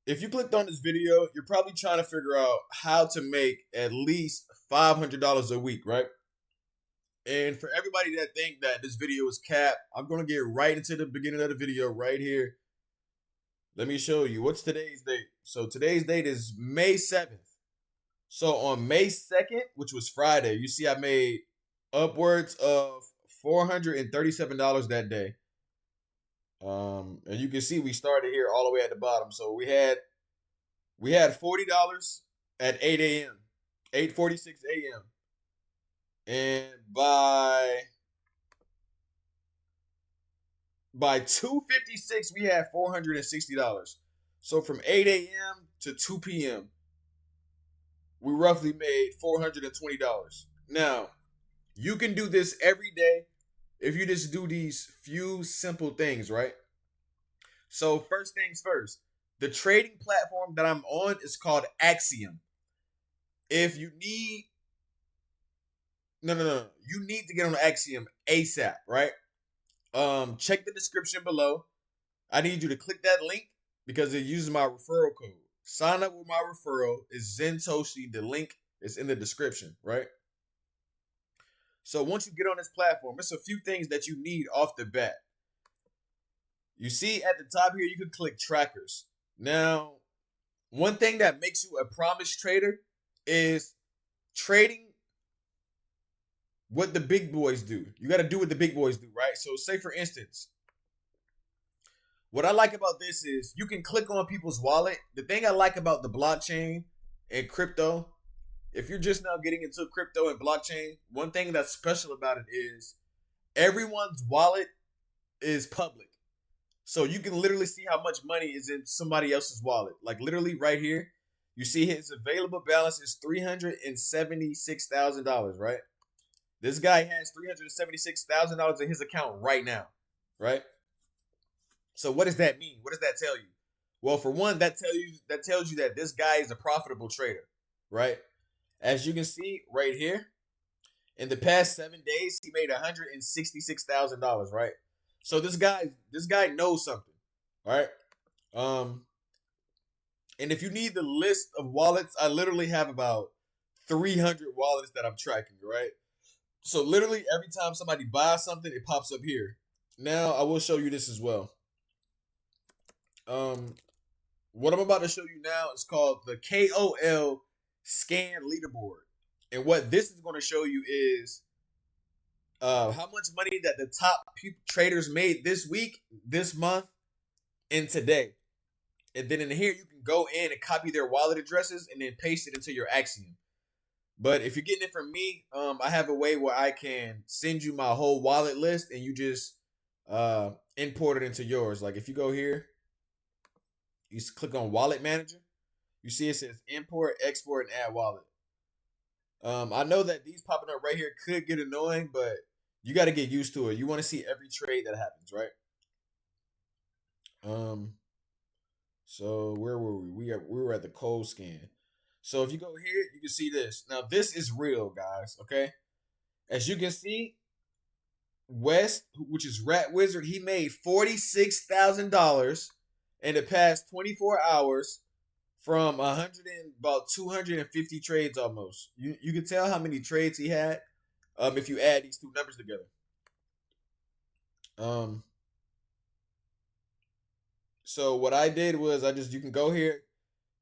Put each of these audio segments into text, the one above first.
If you clicked on this video, you're probably trying to figure out how to make at least $500 a week, right? And for everybody that think that this video is cap, I'm gonna get right into the beginning of the video right here. Let me show you what's today's date. So today's date is May 7th. So on May 2nd, which was Friday, you see I made upwards of $437 that day. And you can see we started here all the way at the bottom. So we had $40 at 8 a.m. 8:46 a.m. And by 2:56 we had $460. So from 8 a.m. to 2 p.m. we roughly made $420. Now, you can do this every day if you just do these few simple things, right? So first things first, the trading platform that I'm on is called Axiom. If you need no, you need to get on Axiom ASAP, right? Check the description below. I need you to click that link because it uses my referral code. Sign up with my referral. It's Satoshi. The link is in the description, right? So once you get on this platform, it's a few things that you need off the bat. You see at the top here, you can click trackers. Now, one thing that makes you a promised trader is trading what the big boys do. You got to do what the big boys do, right? So say for instance, what I like about this is you can click on people's wallet. The thing I like about the blockchain and crypto, if you're just now getting into crypto and blockchain, one thing that's special about it is everyone's wallet is public. So you can literally see how much money is in somebody else's wallet. Like literally right here, you see his available balance is $376,000, right? This guy has $376,000 in his account right now, right? So what does that mean? What does that tell you? Well, for one, that tells you that this guy is a profitable trader, right? As you can see right here, in the past 7 days, he made $166,000, right? So this guy knows something, right? Um, and if you need the list of wallets, I literally have about 300 wallets that I'm tracking, right? So literally every time somebody buys something, it pops up here. Now I will show you this as well. Um, what I'm about to show you now is called the KOL Scan Leaderboard, and what this is going to show you is how much money that the top traders made this week, this month, and today. And then in here you can go in and copy their wallet addresses and then paste it into your Axiom. But if you're getting it from me, I have a way where I can send you my whole wallet list and you just import it into yours. Like if you go here, you click on Wallet Manager. You see it says import, export, and add wallet. I know that these popping up right here could get annoying, but you got to get used to it. You want to see every trade that happens, right? So where were we? We were at the cold scan. So if you go here, you can see this. Now this is real, guys. Okay, as you can see, West, which is Rat Wizard, he made $46,000 in the past 24 hours from 100 and about 250 trades almost. You can tell how many trades he had if you add these two numbers together. Um, so what I did was you can go here,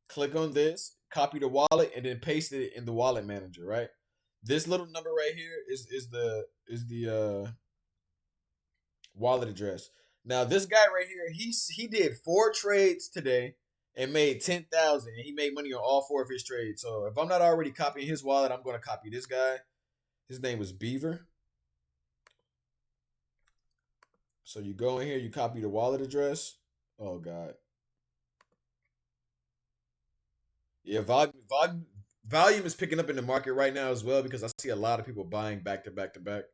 click on this, copy the wallet, and then paste it in the wallet manager, right? This little number right here is the wallet address. Now this guy right here, he did 4 trades today and made 10,000, and he made money on all 4 of his trades. So if I'm not already copying his wallet, I'm going to copy this guy. His name was Beaver. So you go in here, you copy the wallet address. Oh God. Yeah, volume is picking up in the market right now as well because I see a lot of people buying back to back to back.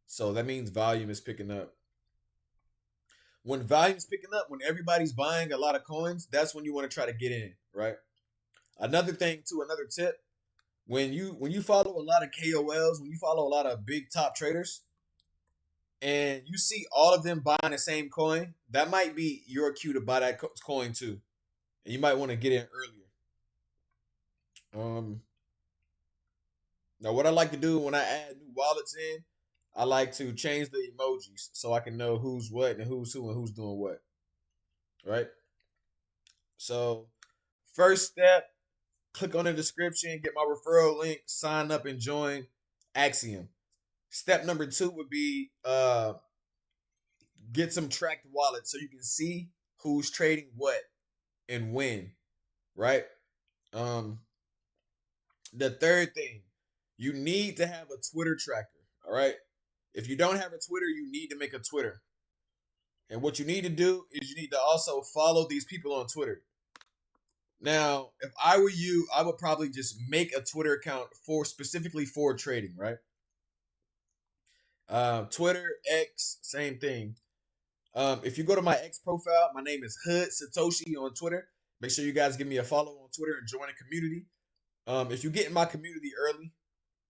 So that means volume is picking up. When volume is picking up, when everybody's buying a lot of coins, that's when you want to try to get in, right? Another thing too, another tip, when you follow a lot of KOLs, when you follow a lot of big top traders, and you see all of them buying the same coin, that might be your cue to buy that coin too. and you might want to get in earlier. Now what I like to do when I add new wallets in, I like to change the emojis so I can know who's what and who's who and who's doing what. Right? So first step, click on the description, get my referral link, sign up and join Axiom. Step number 2 would be get some tracked wallets so you can see who's trading what and when, right? Um, the third thing, you need to have a Twitter tracker, all right? If you don't have a Twitter, you need to make a Twitter. And what you need to do is you need to also follow these people on Twitter. Now, if I were you, I would probably just make a Twitter account for specifically for trading, right? Twitter, X, same thing. If you go to my X profile, my name is Hood Satoshi on Twitter. Make sure you guys give me a follow on Twitter and join the community. If you get in my community early,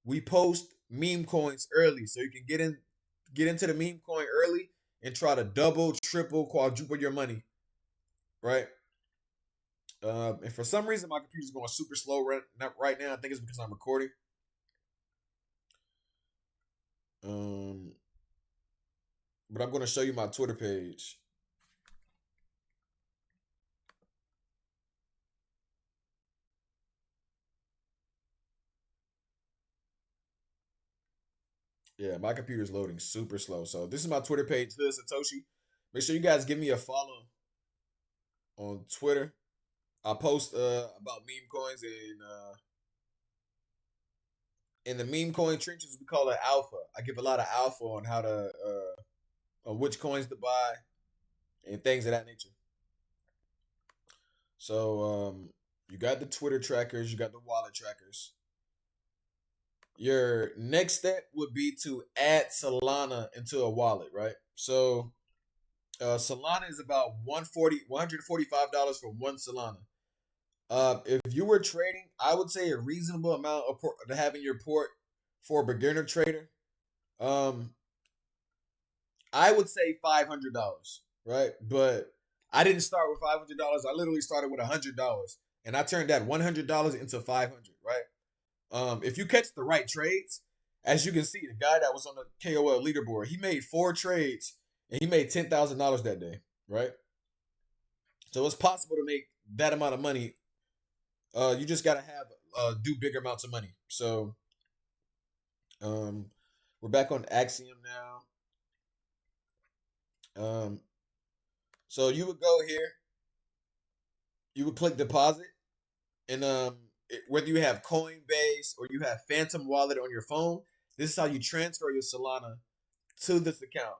we post meme coins early, so you can get into the meme coin early and try to double, triple, quadruple your money, right? And for some reason, my computer's going super slow right now. I think it's because I'm recording. But I'm going to show you my Twitter page. Yeah, my computer's loading super slow. So this is my Twitter page, Hood Satoshi. Make sure you guys give me a follow on Twitter. I post about meme coins and in the meme coin trenches we call it alpha. I give a lot of alpha on how to on which coins to buy and things of that nature. So you got the Twitter trackers, you got the wallet trackers. Your next step would be to add Solana into a wallet, right? So Solana is about $145 for one Solana. If you were trading, I would say a reasonable amount of to have in your port for a beginner trader. I would say $500, right? But I didn't start with $500. I literally started with $100, and I turned that $100 into 500, right? If you catch the right trades, as you can see, the guy that was on the KOL leaderboard, he made 4 trades and he made $10,000 that day, right? So it's possible to make that amount of money. You just gotta have do bigger amounts of money. So, we're back on Axiom now. So you would go here, you would click deposit, and whether you have Coinbase or you have Phantom Wallet on your phone, this is how you transfer your Solana to this account.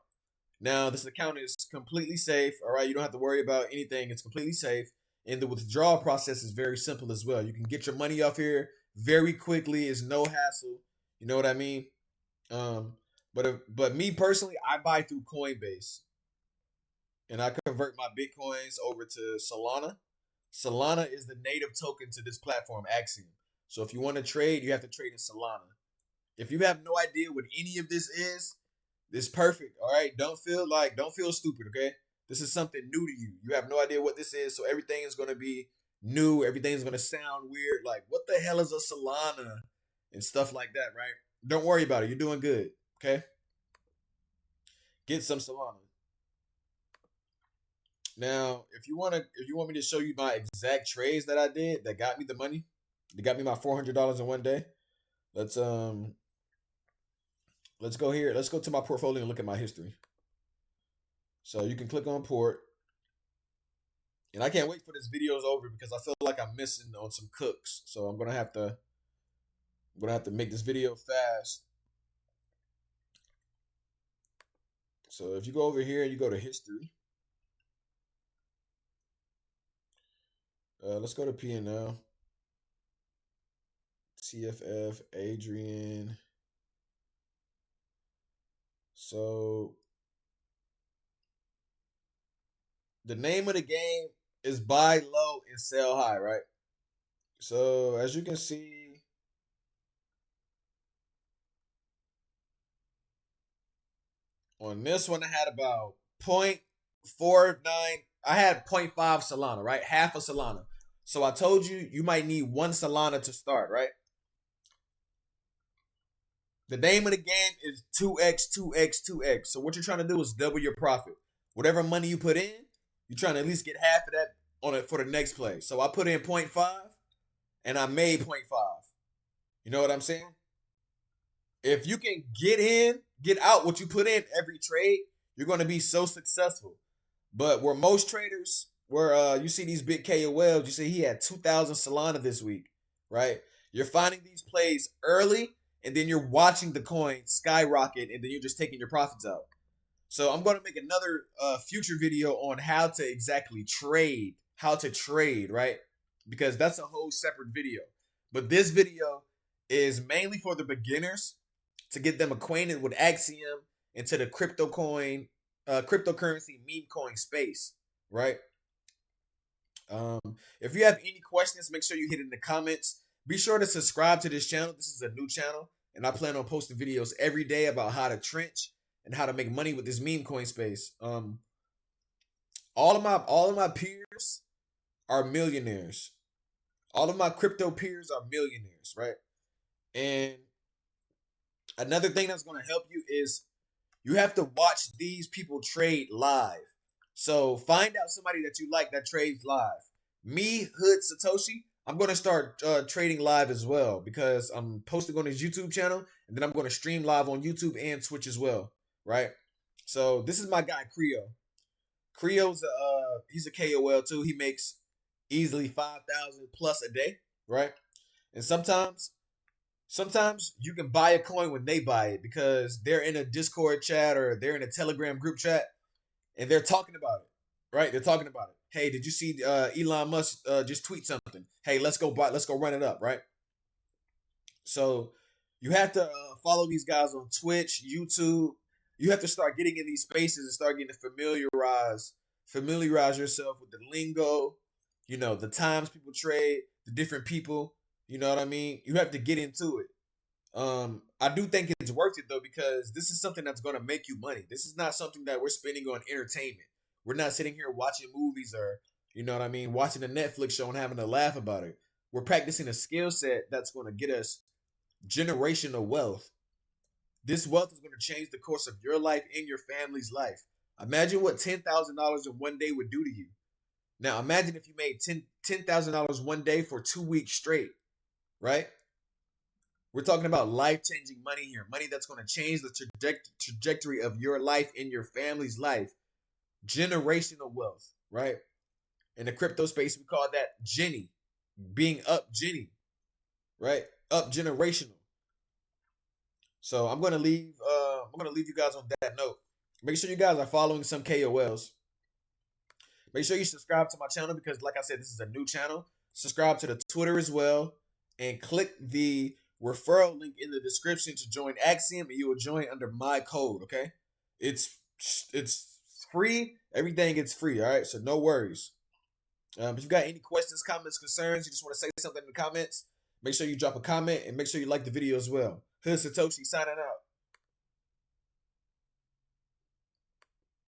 Now, this account is completely safe. All right, you don't have to worry about anything. It's completely safe, and the withdrawal process is very simple as well. You can get your money off here very quickly. It's no hassle. You know what I mean? Um, but me personally, I buy through Coinbase, and I convert my Bitcoins over to Solana. Solana is the native token to this platform, Axiom. So if you want to trade, you have to trade in Solana. If you have no idea what any of this is, this is perfect. All right. Don't feel stupid, okay? This is something new to you. You have no idea what this is, so everything is gonna be new, everything's gonna sound weird. Like, what the hell is a Solana? And stuff like that, right? Don't worry about it. You're doing good. Okay? Get some Solana. Now, if you want me to show you my exact trades that I did that got me the money, that got me my $400 in one day, let's go here. Let's go to my portfolio and look at my history. So you can click on port. And I can't wait for this video's over because I feel like I'm missing on some cooks. So I'm gonna have to make this video fast. So if you go over here and you go to history, let's go to P&L, TFF, Adrian. So the name of the game is buy low and sell high, right? So as you can see, on this one I had about 0.49, I had point 0.5 Solana, right? Half a Solana. So I told you you might need 1 Solana to start, right? The name of the game is 2x, 2x, 2x. So what you're trying to do is double your profit. Whatever money you put in, you're trying to at least get half of that on it for the next play. So I put in point 0.5 and I made point 0.5. You know what I'm saying? If you can get in, get out what you put in every trade, you're going to be so successful. But where most traders, where you see these big KOLs, you see he had 2,000 Solana this week, right? You're finding these plays early, and then you're watching the coin skyrocket, and then you're just taking your profits out. So I'm going to make another future video on how to exactly trade, how to trade, right? Because that's a whole separate video. But this video is mainly for the beginners to get them acquainted with Axiom into the cryptocurrency meme coin space, right? If you have any questions, make sure you hit it in the comments. Be sure to subscribe to this channel. This is a new channel, and I plan on posting videos every day about how to trench and how to make money with this meme coin space. All of my peers are millionaires. All of my crypto peers are millionaires, right? And another thing that's going to help you is you have to watch these people trade live. So find out somebody that you like that trades live. Me, Hood Satoshi, I'm going to start trading live as well because I'm posting on his YouTube channel, and then I'm going to stream live on YouTube and Twitch as well, right? So this is my guy, Creo. Creo's he's a KOL too. He makes easily 5,000 plus a day, right? And sometimes you can buy a coin when they buy it because they're in a Discord chat or they're in a Telegram group chat and they're talking about it, right? They're talking about it. Hey, did you see Elon Musk just tweet something? Hey, let's go run it up, right? So you have to follow these guys on Twitch, YouTube. You have to start getting in these spaces and start getting to familiarize yourself with the lingo, you know, the times people trade, the different people. You know what I mean? You have to get into it. I do think it's worth it though because this is something that's going to make you money. This is not something that we're spending on entertainment. We're not sitting here watching movies or, you know what I mean, watching a Netflix show and having to laugh about it. We're practicing a skill set that's going to get us generational wealth. This wealth is going to change the course of your life and your family's life. Imagine what $10,000 in one day would do to you. Now, imagine if you made $10,000 one day for 2 weeks straight, right? We're talking about life-changing money here. Money that's going to change the trajectory of your life and your family's life. Generational wealth, right? In the crypto space, we call that Jenny. Being up Jenny, right? Up generational. So I'm gonna leave you guys on that note. Make sure you guys are following some KOLs. Make sure you subscribe to my channel because, like I said, this is a new channel. Subscribe to the Twitter as well, and click the referral link in the description to join Axiom, and you will join under my code. Okay, it's free. Everything is free. All right, so no worries. If you got any questions, comments, concerns, you just want to say something in the comments, make sure you drop a comment and make sure you like the video as well. Hood Satoshi signing out.